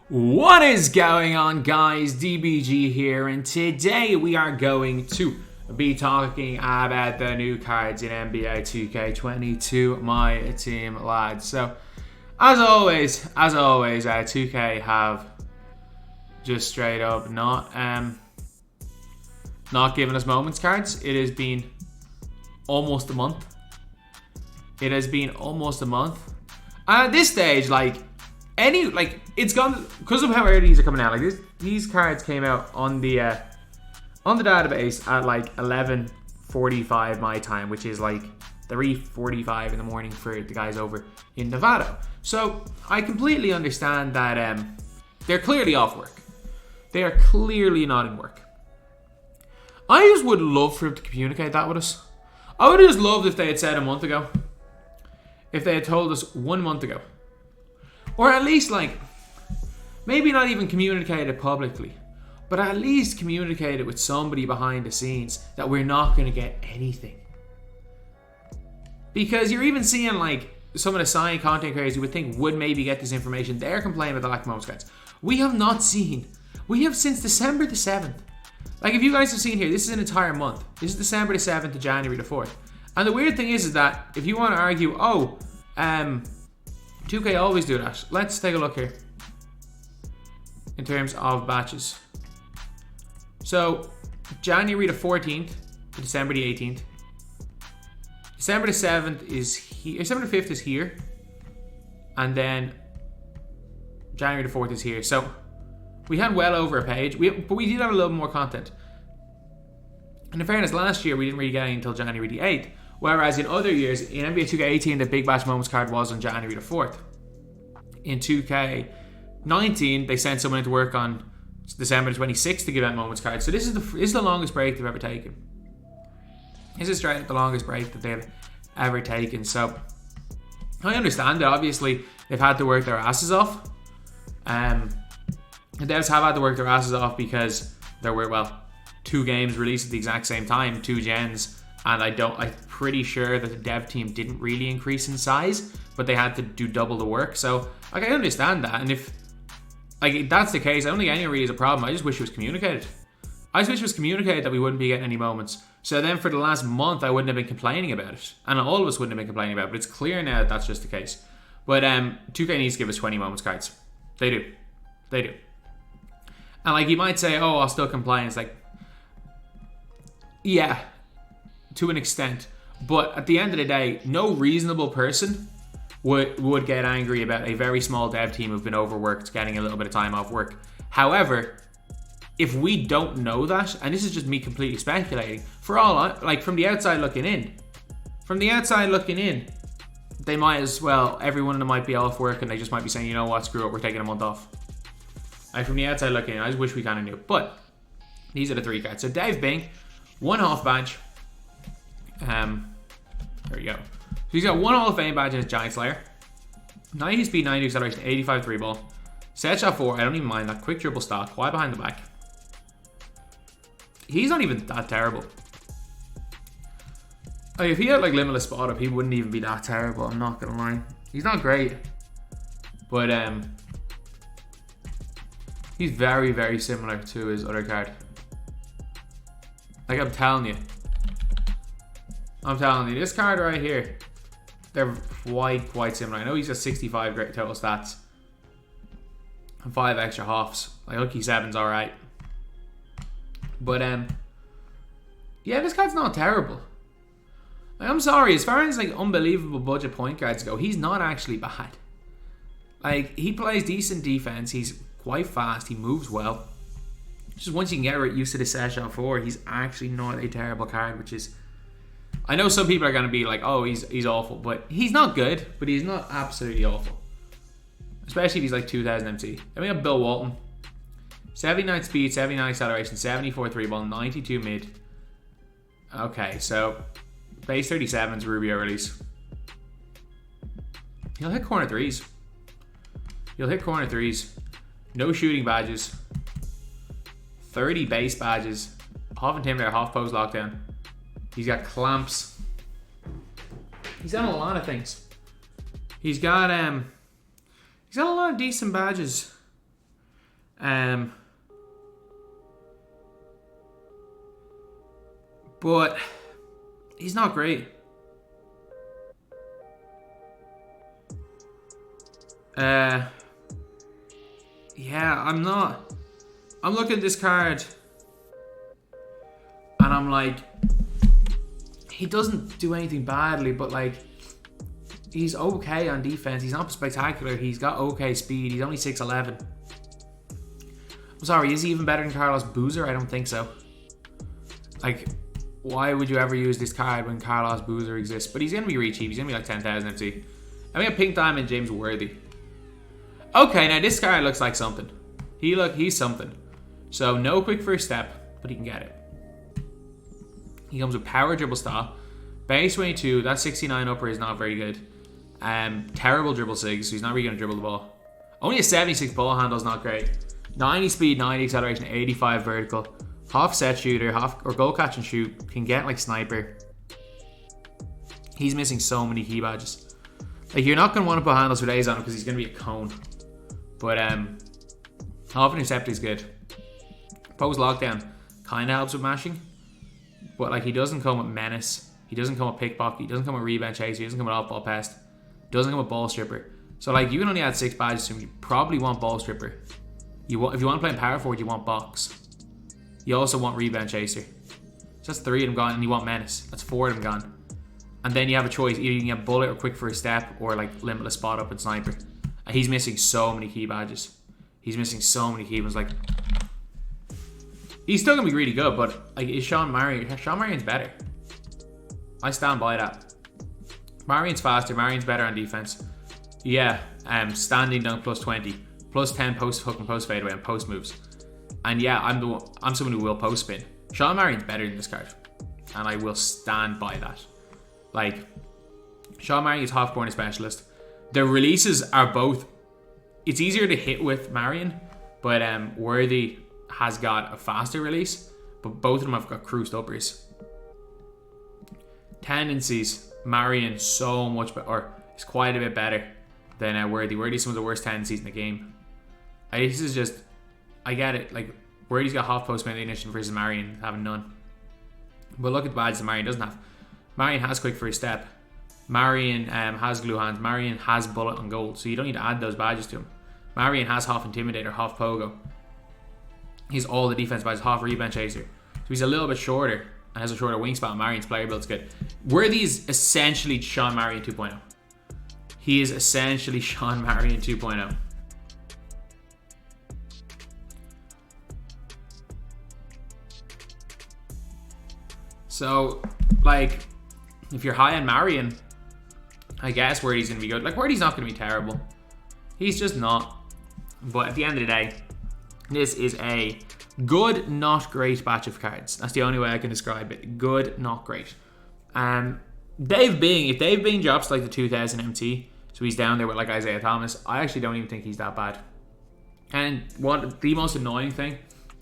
What is going on, guys? DBG here, and today we are going to be talking about the new cards in NBA 2K22 MyTEAM, lads. So, as always, 2K have just straight up not giving us moments cards. It has been almost a month. At this stage, it's gone because of how early these are coming out. These cards came out on the database at 11:45 my time, which is 3:45 in the morning for the guys over in Nevada. So I completely understand that they're clearly off work. They are clearly not in work. I just would love for them to communicate that with us. I would have just loved if they had said a month ago. If they had told us 1 month ago. Or at least maybe not even communicate it publicly, but at least communicate it with somebody behind the scenes that we're not going to get anything. Because you're even seeing some of the signing content creators you would think would maybe get this information. They're complaining about the lack of moments cards. We have since December the 7th. If you guys have seen here, this is an entire month. This is December the 7th to January the 4th. And the weird thing is that if you want to argue, 2K always do that. Let's take a look here. In terms of batches. So, January the 14th to December the 18th. December the 7th is here. December the 5th is here. And then January the 4th is here. So, we had well over a page. But we did have a little more content. And in fairness, last year we didn't really get any until January the 8th. Whereas in other years, in NBA 2K18, the Big Bash Moments card was on January the 4th. In 2K19, they sent someone into work on December the 26th to give out Moments cards. So this is the longest break they've ever taken. This is straight up the longest break that they've ever taken. So I understand that obviously they've had to work their asses off. The devs have had to work their asses off because there were, 2 games released at the exact same time, 2 gens. And I'm pretty sure that the dev team didn't really increase in size, but they had to do double the work. So, I understand that. And if that's the case, I don't think anyone really is a problem. I just wish it was communicated. I just wish it was communicated that we wouldn't be getting any moments. So then for the last month, I wouldn't have been complaining about it. And all of us wouldn't have been complaining about it. But it's clear now that that's just the case. But 2K needs to give us 20 moments cards. They do. And you might say, I'll still complain. It's yeah. To an extent, but at the end of the day, no reasonable person would get angry about a very small dev team who've been overworked getting a little bit of time off work. However, if we don't know that, and this is just me completely speculating, from the outside looking in, they might as well, every one of them might be off work and they just might be saying, you know what, screw it, we're taking a month off. From the outside looking in, I just wish we kind of knew. But these are the 3 cards. So Dave Bing, 1 Hall of badge. There we go. So he's got 1 Hall of Fame badge in his Giant Slayer. 90 speed, 90 acceleration, 85 3 ball. Set shot 4, I don't even mind that. Quick dribble stock, wide behind the back. He's not even that terrible. If he had limitless spot up, he wouldn't even be that terrible, I'm not gonna lie. He's not great. But he's very, very similar to his other card. I'm telling you, this card right here, they're quite similar. I know he's got 65 great total stats and 5 extra halves. Lucky 7's alright. But, yeah, this card's not terrible. I'm sorry, as far as unbelievable budget point guards go, he's not actually bad. He plays decent defense, he's quite fast, he moves well. Just once you can get used to the set shot 4, he's actually not a terrible card, which is... I know some people are going to be he's awful, but he's not good, but he's not absolutely awful. Especially if he's 2000 MC. Then we have Bill Walton. 79 speed, 79 acceleration, 74 3 ball, 92 mid. Okay, so base 37's Rubio release. He'll hit corner threes. No shooting badges. 30 base badges. Half intimidator, half post lockdown. He's got clamps. He's done a lot of things. He's got a lot of decent badges. But he's not great. Yeah, I'm not. I'm looking at this card and I'm like, he doesn't do anything badly, but like, he's okay on defense. He's not spectacular. He's got okay speed. He's only 6'11". I'm sorry, is he even better than Carlos Boozer? I don't think so. Like, why would you ever use this card when Carlos Boozer exists? But he's going to be really cheap. He's going to be like 10,000 FC. And we have Pink Diamond James Worthy. Okay, now this card looks like something. He's something. So no quick first step, but he can get it. He comes with power dribble style. Base 22, that 69 upper is not very good. Terrible dribble sigs, so he's not really going to dribble the ball. Only a 76 ball handle is not great. 90 speed, 90 acceleration, 85 vertical. Half set shooter, or goal catch and shoot. Can get like sniper. He's missing so many key badges. Like, you're not going to want to put handles for days on him because he's going to be a cone. But half intercept is good. Post lockdown kind of helps with mashing. But like, he doesn't come with menace. He doesn't come with pickpocket. He doesn't come with rebound chaser. He doesn't come with off ball pest. Doesn't come with ball stripper. So like, you can only add 6 badges to him. You probably want ball stripper. If you want to play in power forward, you want box. You also want rebound chaser. So that's 3 of them gone, and you want menace. That's 4 of them gone. And then you have a choice. Either you can get bullet or quick first step, or like limitless spot up and sniper. And he's missing so many key badges. He's missing so many key ones. Like, he's still gonna be really good, but like, is Shawn Marion? Shawn Marion's better. I stand by that. Marion's faster. Marion's better on defense. Yeah, standing dunk plus 20, plus 10 post hook and post fadeaway and post moves. And yeah, I'm someone who will post spin. Shawn Marion's better than this card, and I will stand by that. Like, Shawn Marion is half corner specialist. The releases are both. It's easier to hit with Marion, but Worthy has got a faster release. But both of them have got cruised uppers. Tendencies, Marion so much better, or is quite a bit better than Worthy. Worthy's some of the worst tendencies in the game. This is just, I get it. Like, Worthy's got half post recognition versus Marion having none. But look at the badges that Marion doesn't have. Marion has quick first step. Marion has glue hands. Marion has bullet and gold. So you don't need to add those badges to him. Marion has half intimidator, half pogo. He's all the defense badges, half rebound chaser. So he's a little bit shorter and has a shorter wingspan. Marion's player build's good. Worthy is essentially Shawn Marion 2.0. He is essentially Shawn Marion 2.0. So, like, if you're high on Marion, I guess Worthy's going to be good. Like, Worthy's not going to be terrible. He's just not. But at the end of the day, this is a good, not great batch of cards. That's the only way I can describe it. Good, not great. Dave Bing, if Dave Bing drops like the 2000 MT, so he's down there with like Isaiah Thomas, I actually don't even think he's that bad. And what the most annoying thing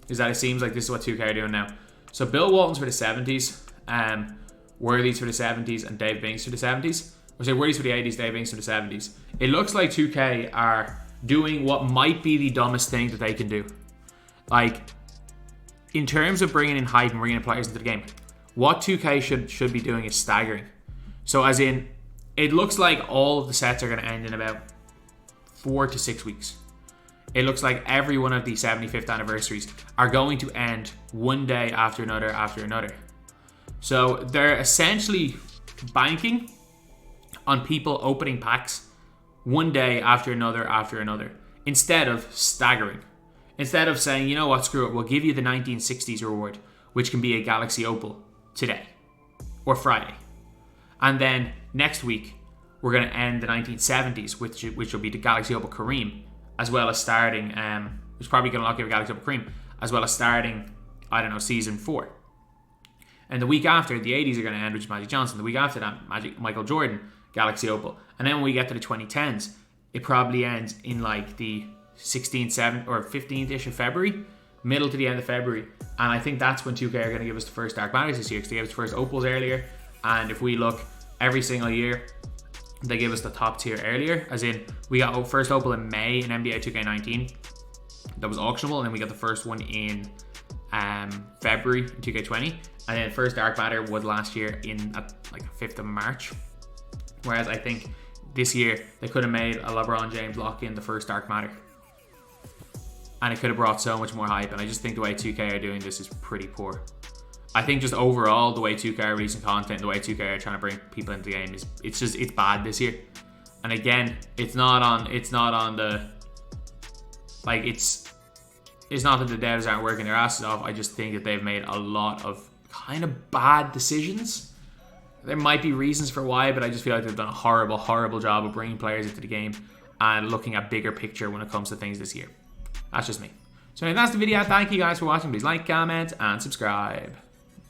is that it seems like this is what 2K are doing now. So Bill Walton's for the 70s, Worthy's for the 70s, and Dave Bing's for the 70s. Or say Worthy's for the 80s, Dave Bing's for the 70s. It looks like 2K are doing what might be the dumbest thing that they can do. Like, in terms of bringing in hype and bringing in players into the game, what 2K should be doing is staggering. So as in, it looks like all of the sets are going to end in about 4 to 6 weeks. It looks like every one of the 75th anniversaries are going to end one day after another after another. So they're essentially banking on people opening packs one day after another, instead of staggering. Instead of saying, you know what, screw it, we'll give you the 1960s reward, which can be a Galaxy Opal today or Friday. And then next week, we're going to end the 1970s, which will be the Galaxy Opal Kareem, as well as starting, which is probably going to lock you a Galaxy Opal Kareem, as well as starting, I don't know, season 4. And the week after, the 80s are going to end, which is Magic Johnson. The week after that, Michael Jordan, Galaxy Opal. And then when we get to the 2010s, it probably ends in like the 16th, 7th, or 15th-ish of February, middle to the end of February. And I think that's when 2K are going to give us the first Dark Matters this year, because they gave us the first Opals earlier. And if we look every single year, they give us the top tier earlier, as in we got first Opal in May in NBA 2K19. that was auctionable, and then we got the first one in February in 2K20, and then the first Dark Matter was last year like 5th of March. Whereas I think this year they could have made a LeBron James lock in the first Dark Matter, and it could have brought so much more hype. And I just think the way 2K are doing this is pretty poor. I think just overall the way 2K are releasing content, the way 2K are trying to bring people into the game it's bad this year. And again, it's not on the, like, it's not that the devs aren't working their asses off. I just think that they've made a lot of kind of bad decisions. There might be reasons for why, but I just feel like they've done a horrible, horrible job of bringing players into the game and looking at bigger picture when it comes to things this year. That's just me. So anyway, that's the video. Thank you guys for watching. Please like, comment, and subscribe.